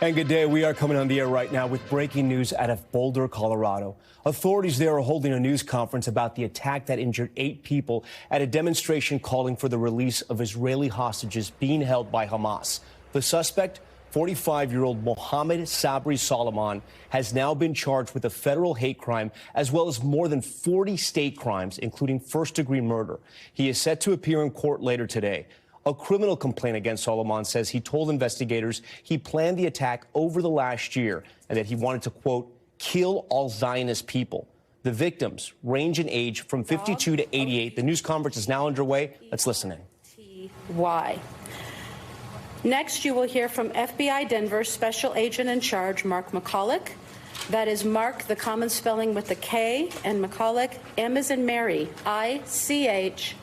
And good day. We are coming on the air right now with breaking news out of Boulder, Colorado. Authorities there are holding a news conference about the attack that injured 8 people at a demonstration calling for the release of Israeli hostages being held by Hamas. The suspect, 45-year-old Mohammed Sabri Solomon, has now been charged with a federal hate crime as well as more than 40 state crimes, including first-degree murder. He is set to appear in court later today. A criminal complaint against Solomon says he told investigators he planned the attack over the last year and that he wanted to, quote, kill all Zionist people. The victims range in age from 52 to 88. The news conference is now underway. Let's listen in. Why? Next, you will hear from FBI Denver Special Agent in Charge, Mark McCulloch. That is Mark, the common spelling with the K, and McCulloch, M as in Mary, I-C-H-A-L-E-K.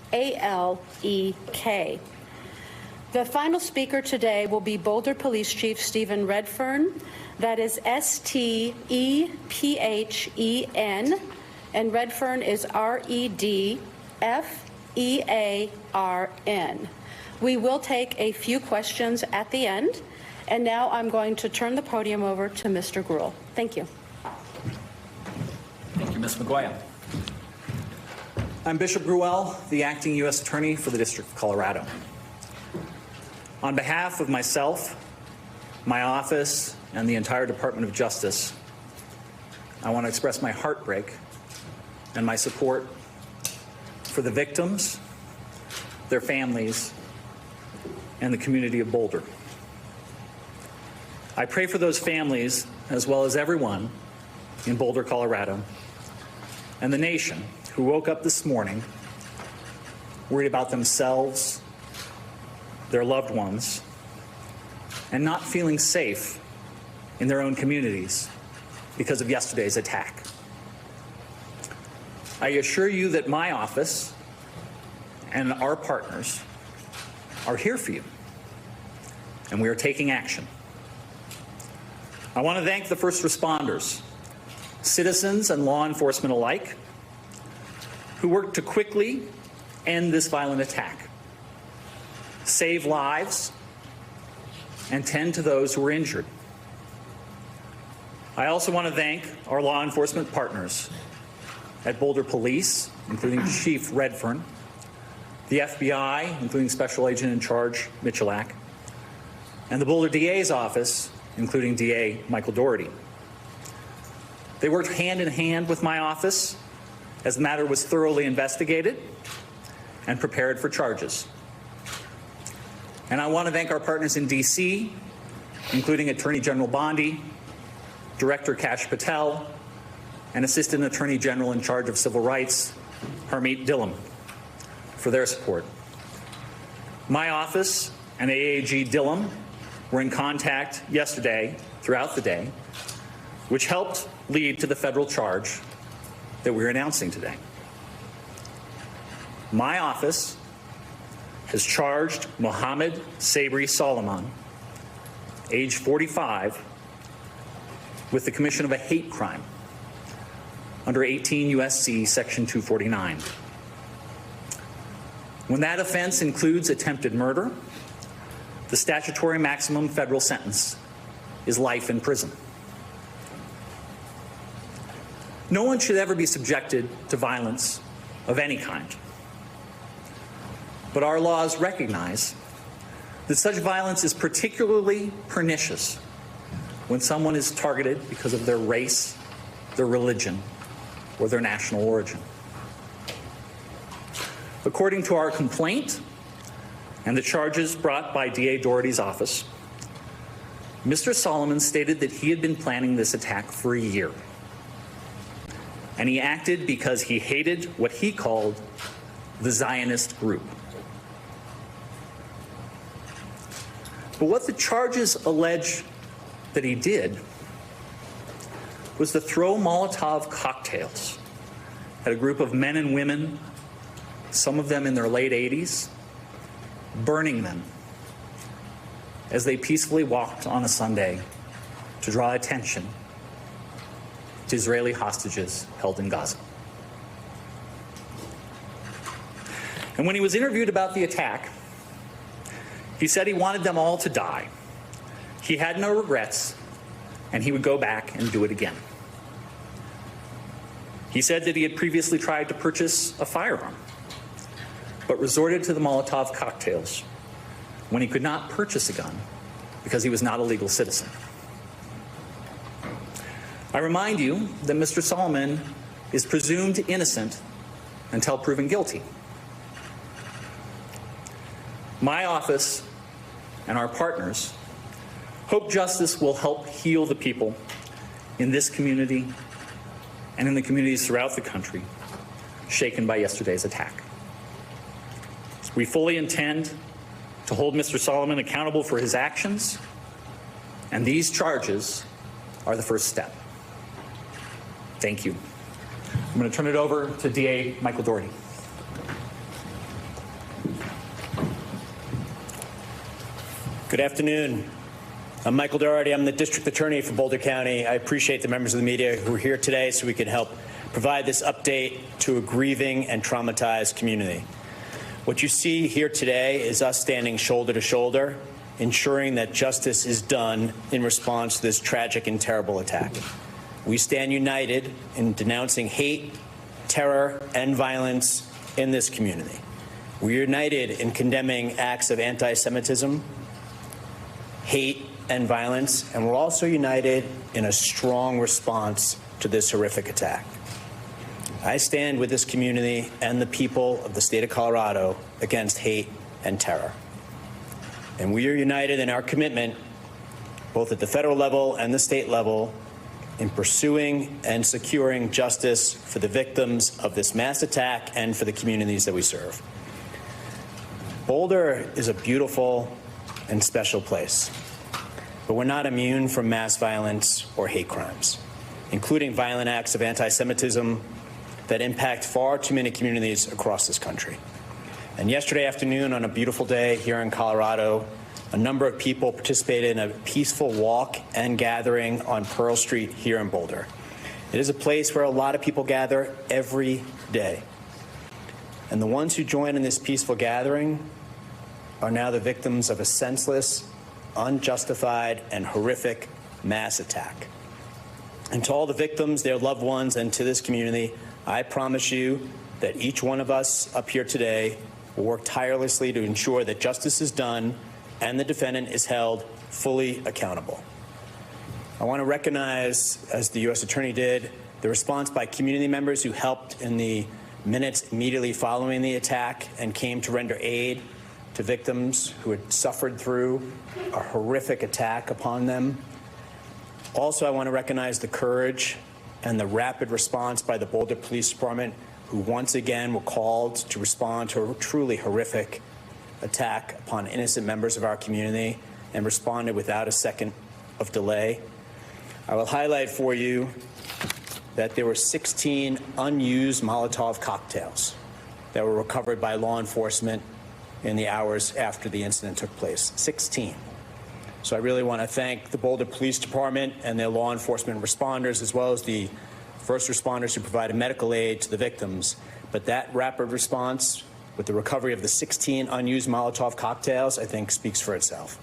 The final speaker today will be Boulder Police Chief Stephen Redfern. That is S-T-E-P-H-E-N, and Redfern is R-E-D-F-E-A-R-N. We will take a few questions at the end, and now I'm going to turn the podium over to Mr. Gruhl. Thank you. Thank you, Ms. McGuire. I'm Bishop Gruhl, the Acting U.S. Attorney for the District of Colorado. On behalf of myself, my office, and the entire Department of Justice, I want to express my heartbreak and my support for the victims, their families, and the community of Boulder. I pray for those families, as well as everyone in Boulder, Colorado, and the nation who woke up this morning worried about themselves, their loved ones, and not feeling safe in their own communities because of yesterday's attack. I assure you that my office and our partners are here for you, and we are taking action. I want to thank the first responders, citizens and law enforcement alike, who worked to quickly end this violent attack, save lives, and tend to those who were injured. I also want to thank our law enforcement partners at Boulder Police, including Chief Redfern, the FBI, including Special Agent in Charge Michalak, and the Boulder DA's office, including DA Michael Doherty. They worked hand in hand with my office as the matter was thoroughly investigated and prepared for charges. And I want to thank our partners in D.C., including Attorney General Bondi, Director Kash Patel, and Assistant Attorney General in charge of Civil Rights, Harmeet Dhillon, for their support. My office and AAG Dhillon were in contact yesterday throughout the day, which helped lead to the federal charge that we're announcing today. My office has charged Mohammed Sabri Solomon, age 45, with the commission of a hate crime under 18 U.S.C. Section 249. When that offense includes attempted murder, the statutory maximum federal sentence is life in prison. No one should ever be subjected to violence of any kind. But our laws recognize that such violence is particularly pernicious when someone is targeted because of their race, their religion, or their national origin. According to our complaint and the charges brought by DA Doherty's office, Mr. Solomon stated that he had been planning this attack for a year. And he acted because he hated what he called the Zionist group. But what the charges allege that he did was to throw Molotov cocktails at a group of men and women, some of them in their late 80s, burning them as they peacefully walked on a Sunday to draw attention to Israeli hostages held in Gaza. And when he was interviewed about the attack, he said he wanted them all to die He had no regrets, and he would go back and do it again. He said that he had previously tried to purchase a firearm, but resorted to the Molotov cocktails when he could not purchase a gun because he was not a legal citizen. I remind you that Mr. Solomon is presumed innocent until proven guilty. My office and our partners hope justice will help heal the people in this community and in the communities throughout the country shaken by yesterday's attack. We fully intend to hold Mr. Solomon accountable for his actions, and these charges are the first step. Thank you. I'm going to turn it over to DA Michael Doherty. Good afternoon. I'm Michael Doherty. I'm the District Attorney for Boulder County. I appreciate the members of the media who are here today so we can help provide this update to a grieving and traumatized community. What you see here today is us standing shoulder to shoulder, ensuring that justice is done in response to this tragic and terrible attack. We stand united in denouncing hate, terror, and violence in this community. We're united in condemning acts of anti-Semitism, hate, and violence, and we're also united in a strong response to this horrific attack. I stand with this community and the people of the state of Colorado against hate and terror. And we are united in our commitment, both at the federal level and the state level, in pursuing and securing justice for the victims of this mass attack and for the communities that we serve. Boulder is a beautiful and special place, but we're not immune from mass violence or hate crimes, including violent acts of anti-Semitism that impact far too many communities across this country. And yesterday afternoon, on a beautiful day here in Colorado, a number of people participated in a peaceful walk and gathering on Pearl Street here in Boulder. It is a place where a lot of people gather every day. And the ones who joined in this peaceful gathering are now the victims of a senseless, unjustified, and horrific mass attack. And to all the victims, their loved ones, and to this community, I promise you that each one of us up here today will work tirelessly to ensure that justice is done and the defendant is held fully accountable. I want to recognize, as the U.S. Attorney did, the response by community members who helped in the minutes immediately following the attack and came to render aid to victims who had suffered through a horrific attack upon them. Also, I want to recognize the courage and the rapid response by the Boulder Police Department, who once again were called to respond to a truly horrific attack upon innocent members of our community and responded without a second of delay. I will highlight for you that there were 16 unused Molotov cocktails that were recovered by law enforcement in the hours after the incident took place. 16. So I really want to thank the Boulder Police Department and their law enforcement responders, as well as the first responders who provided medical aid to the victims. But that rapid response, with the recovery of the 16 unused Molotov cocktails, I think speaks for itself.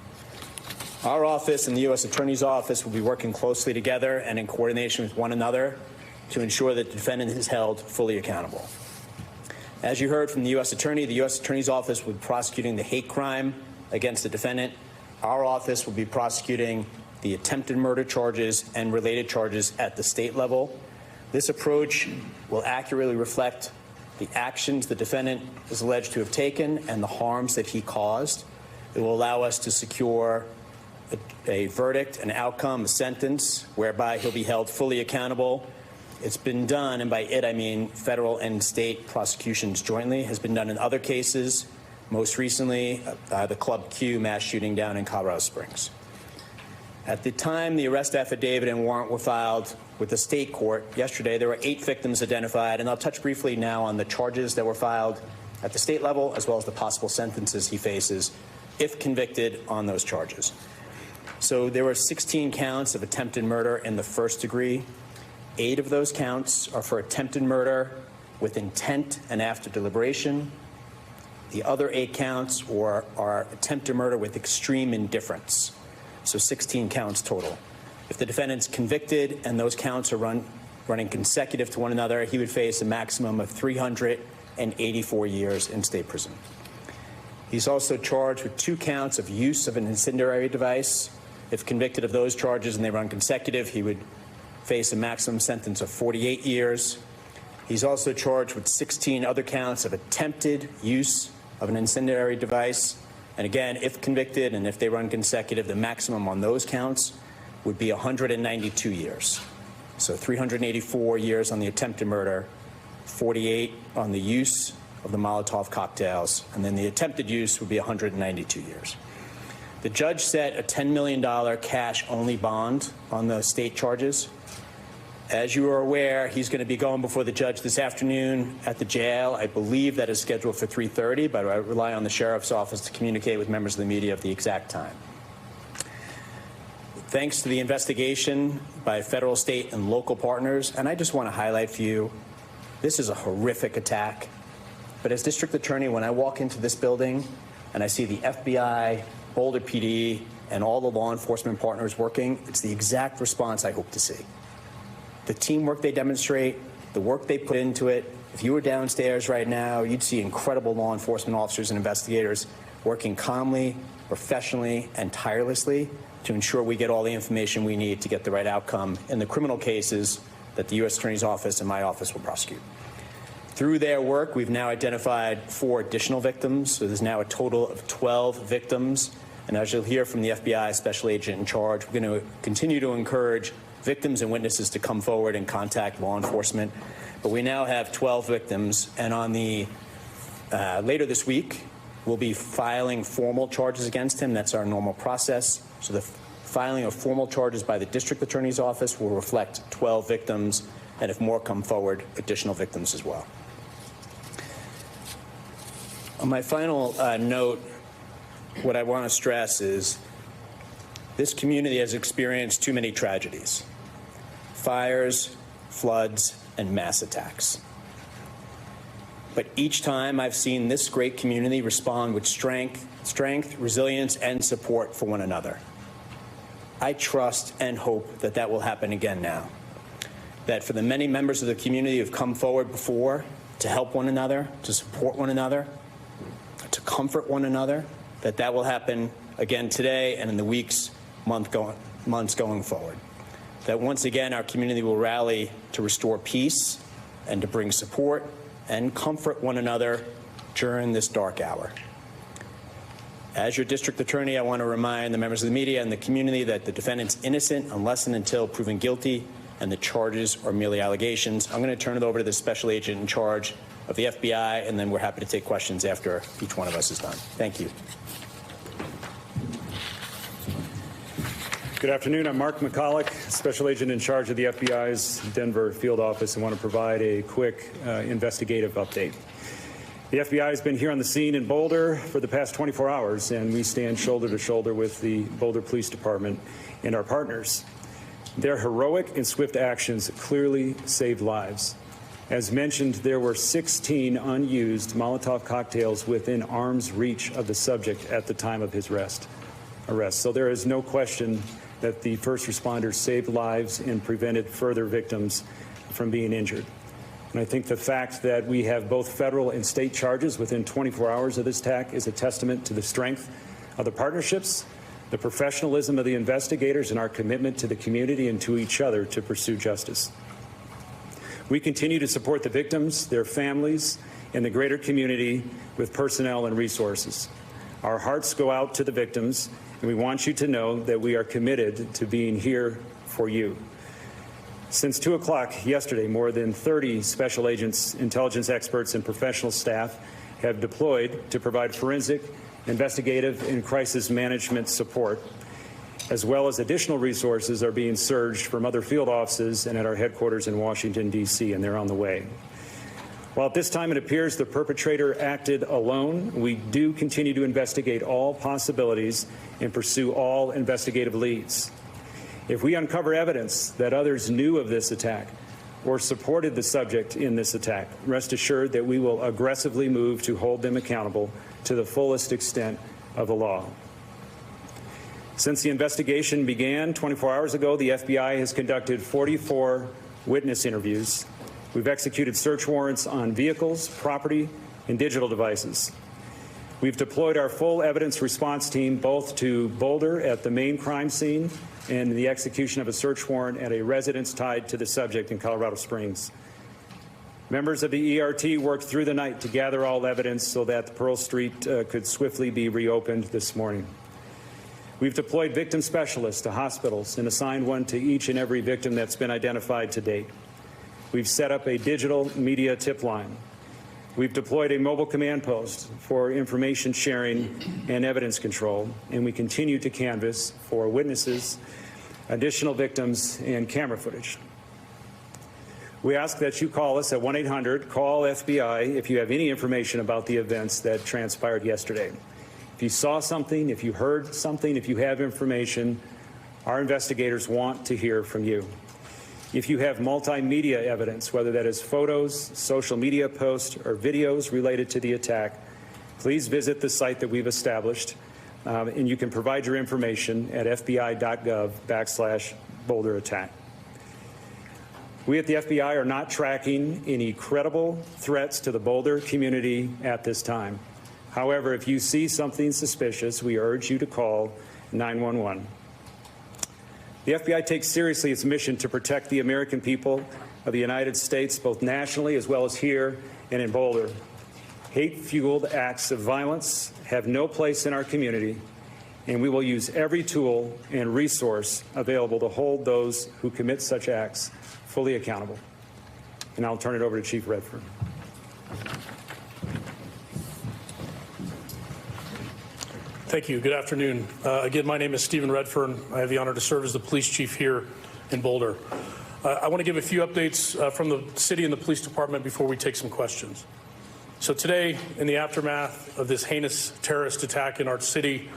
Our office and the U.S. Attorney's Office will be working closely together and in coordination with one another to ensure that the defendant is held fully accountable. As you heard from the U.S. Attorney, the U.S. Attorney's Office will be prosecuting the hate crime against the defendant. Our office will be prosecuting the attempted murder charges and related charges at the state level. This approach will accurately reflect the actions the defendant is alleged to have taken and the harms that he caused. It will allow us to secure a verdict, an outcome, a sentence, whereby he'll be held fully accountable. It's been done, and by it I mean federal and state prosecutions jointly, has been done in other cases. Most recently, the Club Q mass shooting down in Colorado Springs. At the time the arrest affidavit and warrant were filed with the state court yesterday, there were 8 victims identified, and I'll touch briefly now on the charges that were filed at the state level, as well as the possible sentences he faces if convicted on those charges. So there were 16 counts of attempted murder in the first degree. 8 of those counts are for attempted murder with intent and after deliberation. The other 8 counts are attempted murder with extreme indifference. so 16 counts total. If the defendant's convicted and those counts are running consecutive to one another, he would face a maximum of 384 years in state prison. He's also charged with 2 counts of use of an incendiary device. If convicted of those charges and they run consecutive, he would face a maximum sentence of 48 years. He's also charged with 16 other counts of attempted use of an incendiary device. And again, if convicted and if they run consecutive, the maximum on those counts would be 192 years. So 384 years on the attempted murder, 48 on the use of the Molotov cocktails, and then the attempted use would be 192 years. The judge set a $10 million cash-only bond on the state charges. As you are aware, he's going to be going before the judge this afternoon at the jail. I believe that is scheduled for 3:30, but I rely on the sheriff's office to communicate with members of the media of the exact time. Thanks to the investigation by federal, state, and local partners, and I just want to highlight for you, this is a horrific attack. But as district attorney, when I walk into this building and I see the FBI, Boulder PD, and all the law enforcement partners working, it's the exact response I hope to see. The teamwork they demonstrate, the work they put into it. If you were downstairs right now, you'd see incredible law enforcement officers and investigators working calmly, professionally, and tirelessly to ensure we get all the information we need to get the right outcome in the criminal cases that the U.S. Attorney's Office and my office will prosecute. Through their work, we've now identified 4 additional victims, so there's now a total of 12 victims. And as you'll hear from the FBI special agent in charge, we're going to continue to encourage victims and witnesses to come forward and contact law enforcement. But we now have 12 victims, and on the later this week, we'll be filing formal charges against him. That's our normal process. So the filing of formal charges by the district attorney's office will reflect 12 victims, and if more come forward, additional victims as well. On my final note, what I want to stress is this community has experienced too many tragedies: fires, floods, and mass attacks. But each time I've seen this great community respond with strength, resilience, and support for one another. I trust and hope that that will happen again now. That for the many members of the community who have come forward before to help one another, to support one another, to comfort one another, that will happen again today and in the weeks, months going forward. That once again our community will rally to restore peace and to bring support and comfort one another during this dark hour. As your district attorney, I want to remind the members of the media and the community that the defendant's innocent unless and until proven guilty, and the charges are merely allegations. I'm going to turn it over to the special agent in charge of the FBI, and then we're happy to take questions after each one of us is done. Thank you. Good afternoon. I'm Mark McCulloch, Special Agent in charge of the FBI's Denver field office, and want to provide a quick investigative update. The FBI has been here on the scene in Boulder for the past 24 hours, and we stand shoulder to shoulder with the Boulder Police Department and our partners. Their heroic and swift actions clearly saved lives. As mentioned, there were 16 unused Molotov cocktails within arm's reach of the subject at the time of his arrest. So there is no question that the first responders saved lives and prevented further victims from being injured. And I think the fact that we have both federal and state charges within 24 hours of this attack is a testament to the strength of the partnerships, the professionalism of the investigators, and our commitment to the community and to each other to pursue justice. We continue to support the victims, their families, and the greater community with personnel and resources. Our hearts go out to the victims, and we want you to know that we are committed to being here for you. Since 2 o'clock yesterday, more than 30 special agents, intelligence experts, and professional staff have deployed to provide forensic, investigative, and crisis management support, as well as additional resources are being surged from other field offices and at our headquarters in Washington, D.C., and they're on the way. While at this time it appears the perpetrator acted alone, we do continue to investigate all possibilities and pursue all investigative leads. If we uncover evidence that others knew of this attack or supported the subject in this attack, rest assured that we will aggressively move to hold them accountable to the fullest extent of the law. Since the investigation began 24 hours ago, the FBI has conducted 44 witness interviews. We've executed search warrants on vehicles, property, and digital devices. We've deployed our full evidence response team both to Boulder at the main crime scene and the execution of a search warrant at a residence tied to the subject in Colorado Springs. Members of the ERT worked through the night to gather all evidence so that Pearl Street could swiftly be reopened this morning. We've deployed victim specialists to hospitals and assigned one to each and every victim that's been identified to date. We've set up a digital media tip line. We've deployed a mobile command post for information sharing and evidence control, and we continue to canvass for witnesses, additional victims, and camera footage. We ask that you call us at 1-800-CALL-FBI if you have any information about the events that transpired yesterday. If you saw something, if you heard something, if you have information, our investigators want to hear from you. If you have multimedia evidence, whether that is photos, social media posts, or videos related to the attack, please visit the site that we've established, and you can provide your information at fbi.gov/Boulder attack. We at the FBI are not tracking any credible threats to the Boulder community at this time. However, if you see something suspicious, we urge you to call 911. The FBI takes seriously its mission to protect the American people of the United States, both nationally as well as here and in Boulder. Hate-fueled acts of violence have no place in our community, and we will use every tool and resource available to hold those who commit such acts fully accountable. And I'll turn it over to Chief Redfern. Thank you. Good afternoon. Again, my name is Stephen Redfern. I have the honor to serve as the police chief here in Boulder. I want to give a few updates from the city and the police department before we take some questions. So today, in the aftermath of this heinous terrorist attack in our city,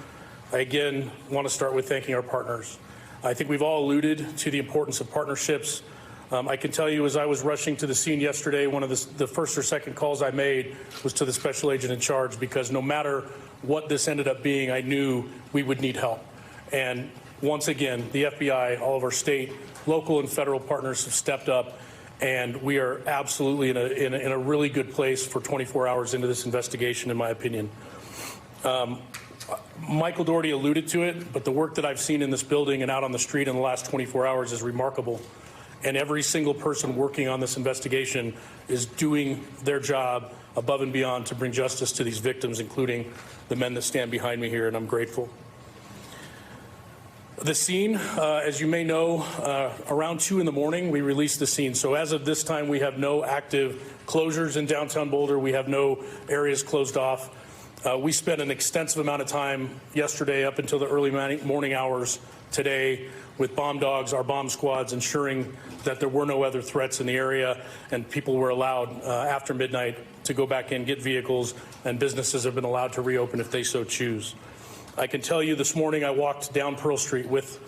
I again want to start with thanking our partners. I think we've all alluded to the importance of partnerships. I can tell you, as I was rushing to the scene yesterday, one of the first or second calls I made was to the special agent in charge, because no matter what this ended up being, I knew we would need help. And once again, the FBI, all of our state, local, and federal partners have stepped up, and we are absolutely in a really good place for 24 hours into this investigation, in my opinion. Michael Doherty alluded to it, but the work that I've seen in this building and out on the street in the last 24 hours is remarkable. And every single person working on this investigation is doing their job above and beyond to bring justice to these victims, including the men that stand behind me here, and I'm grateful. The scene, as you may know, around 2 in the morning, we released the scene. So as of this time, we have no active closures in downtown Boulder. We have no areas closed off. We spent an extensive amount of time yesterday up until the early morning hours today with bomb dogs, our bomb squads, ensuring that there were no other threats in the area, and people were allowed after midnight to go back in, get vehicles, and businesses have been allowed to reopen if they so choose. I can tell you this morning I walked down Pearl Street with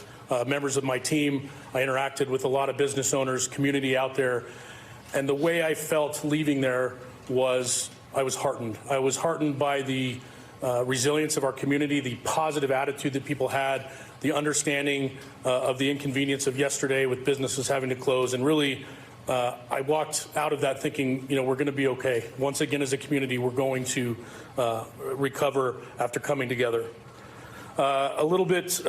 members of my team. I interacted with a lot of business owners, community out there, and the way I felt leaving there was I was heartened. I was heartened by the resilience of our community, the positive attitude that people had, the understanding of the inconvenience of yesterday with businesses having to close, and really I walked out of that thinking, you know, we're going to be okay. Once again, as a community, we're going to recover after coming together. A little bit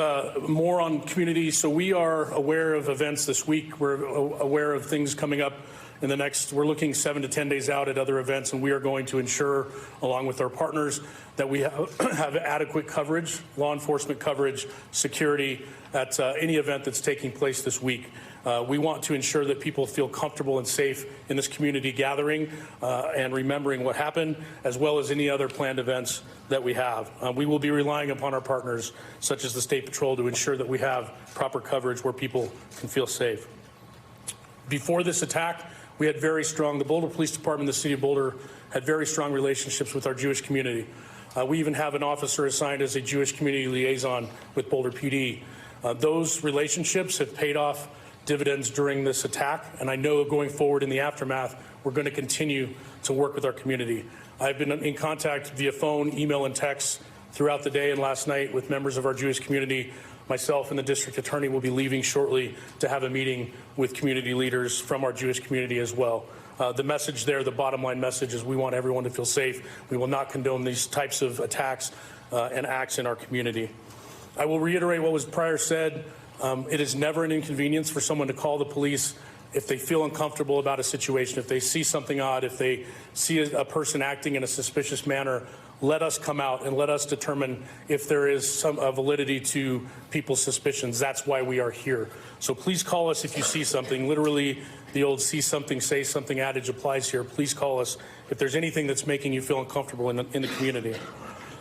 more on community. So we are aware of events this week. We're aware of things coming up in the next, we're looking 7 to 10 days out at other events, and we are going to ensure, along with our partners, that we have adequate coverage, law enforcement coverage, security at any event that's taking place this week. We want to ensure that people feel comfortable and safe in this community gathering and remembering what happened, as well as any other planned events that we have. We will be relying upon our partners, such as the State Patrol, to ensure that we have proper coverage where people can feel safe. Before this attack, we had the Boulder Police Department, the City of Boulder, had very strong relationships with our Jewish community. We even have an officer assigned as a Jewish community liaison with Boulder PD. Those relationships have paid off dividends during this attack, and I know going forward in the aftermath, we're going to continue to work with our community. I've been in contact via phone, email, and text throughout the day and last night with members of our Jewish community. Myself and the district attorney will be leaving shortly to have a meeting with community leaders from our Jewish community as well. The message there, the bottom line message, is we want everyone to feel safe. We will not condone these types of attacks and acts in our community. I will reiterate what was prior said. It is never an inconvenience for someone to call the police if they feel uncomfortable about a situation, if they see something odd, if they see a person acting in a suspicious manner. Let us come out and let us determine if there is some validity to people's suspicions. That's why we are here. So please call us if you see something. Literally, the old see something, say something adage applies here. Please call us if there's anything that's making you feel uncomfortable in the community.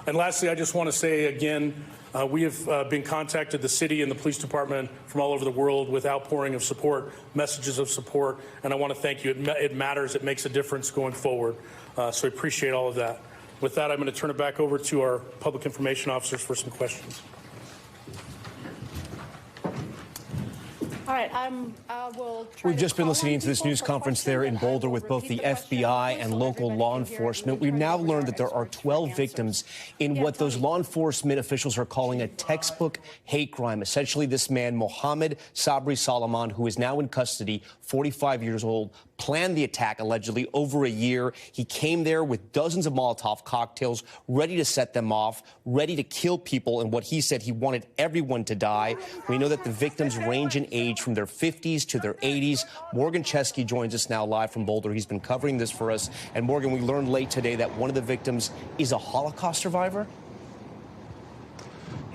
And lastly, I just want to say again, we have been contacted, the city and the police department from all over the world, with outpouring of support, messages of support, and I want to thank you. It matters. It makes a difference going forward. So I appreciate all of that. With that, I'm going to turn it back over to our public information officers for some questions. All right, I will try We've to just been call listening on to this people news for conference there in questions, and I Boulder will with both the repeat question FBI once and so local everybody law can hear it, enforcement. and We've then now turn it over learned to that there are experts for 12 answers. victims in Yeah, what those Tony. law enforcement officials are calling a textbook hate crime. Essentially, this man, Mohammed Sabri Salaman, who is now in custody, 45 years old, planned the attack allegedly over a year. He came there with dozens of Molotov cocktails, ready to set them off, ready to kill people. And what he said, he wanted everyone to die. We know that the victims range in age from their 50s to their 80s. Morgan Chesky joins us now live from Boulder. He's been covering this for us. And Morgan, we learned late today that one of the victims is a Holocaust survivor.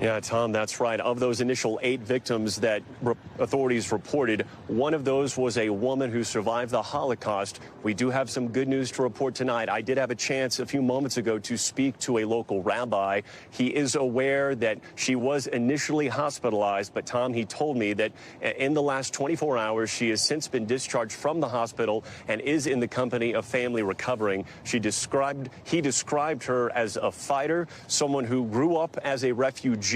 Yeah, Tom, that's right. Of those initial 8 victims that authorities reported, one of those was a woman who survived the Holocaust. We do have some good news to report tonight. I did have a chance a few moments ago to speak to a local rabbi. He is aware that she was initially hospitalized, but Tom, he told me that in the last 24 hours, she has since been discharged from the hospital and is in the company of family recovering. He described her as a fighter, someone who grew up as a refugee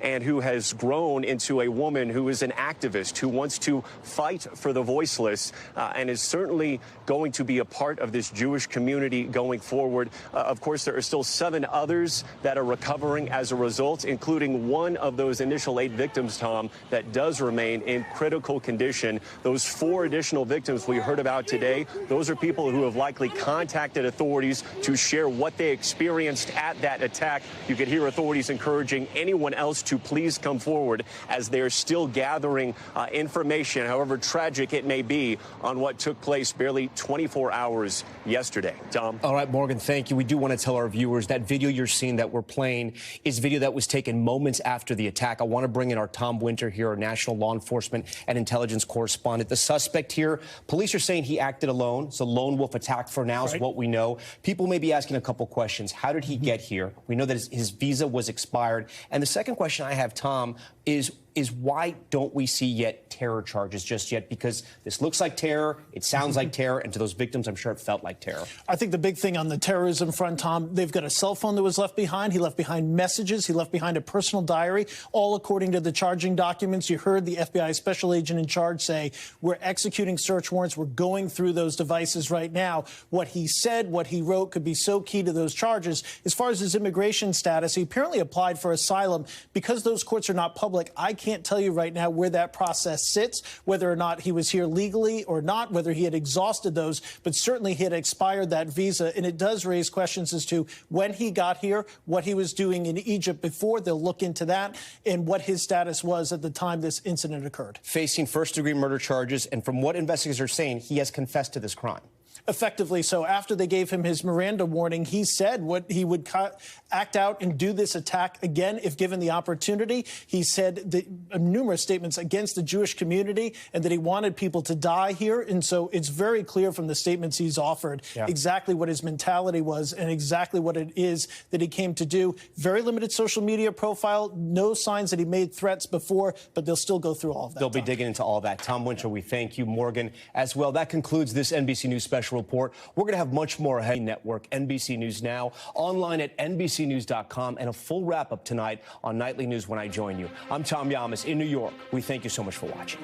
and who has grown into a woman who is an activist, who wants to fight for the voiceless, and is certainly going to be a part of this Jewish community going forward. Of course, there are still 7 others that are recovering as a result, including one of those initial 8 victims, Tom, that does remain in critical condition. Those 4 additional victims we heard about today, those are people who have likely contacted authorities to share what they experienced at that attack. You could hear authorities encouraging anyone else to please come forward as they're still gathering information, however tragic it may be, on what took place barely 24 hours yesterday. Tom? All right, Morgan, thank you. We do want to tell our viewers that video you're seeing that we're playing is video that was taken moments after the attack. I want to bring in our Tom Winter here, our national law enforcement and intelligence correspondent. The suspect here, police are saying he acted alone. It's a lone wolf attack for now, is what we know. People may be asking a couple questions. How did he get here? We know that his visa was expired. And the second question I have, Tom, is why don't we see yet terror charges just yet? Because this looks like terror, it sounds like terror, and to those victims, I'm sure it felt like terror. I think the big thing on the terrorism front, Tom, they've got a cell phone that was left behind. He left behind messages. He left behind a personal diary, all according to the charging documents. You heard the FBI special agent in charge say, we're executing search warrants. We're going through those devices right now. What he said, what he wrote could be so key to those charges. As far as his immigration status, he apparently applied for asylum. Because those courts are not public, I can't tell you right now where that process sits, whether or not he was here legally or not, whether he had exhausted those, but certainly he had expired that visa. And it does raise questions as to when he got here, what he was doing in Egypt before. They'll look into that, and what his status was at the time this incident occurred. Facing first-degree murder charges, and from what investigators are saying, he has confessed to this crime. Effectively so. After they gave him his Miranda warning, he said what he would act out and do this attack again if given the opportunity. He said numerous statements against the Jewish community and that he wanted people to die here. And so it's very clear from the statements he's offered exactly what his mentality was and exactly what it is that he came to do. Very limited social media profile, no signs that he made threats before, but they'll still go through all of that. They'll be digging into all that. Tom Winter, we thank you. Morgan, as well. That concludes this NBC News special report. We're going to have much more ahead. Network, NBC News Now, online at NBCNews.com, and a full wrap-up tonight on Nightly News when I join you. I'm Tom Yamas in New York. We thank you so much for watching.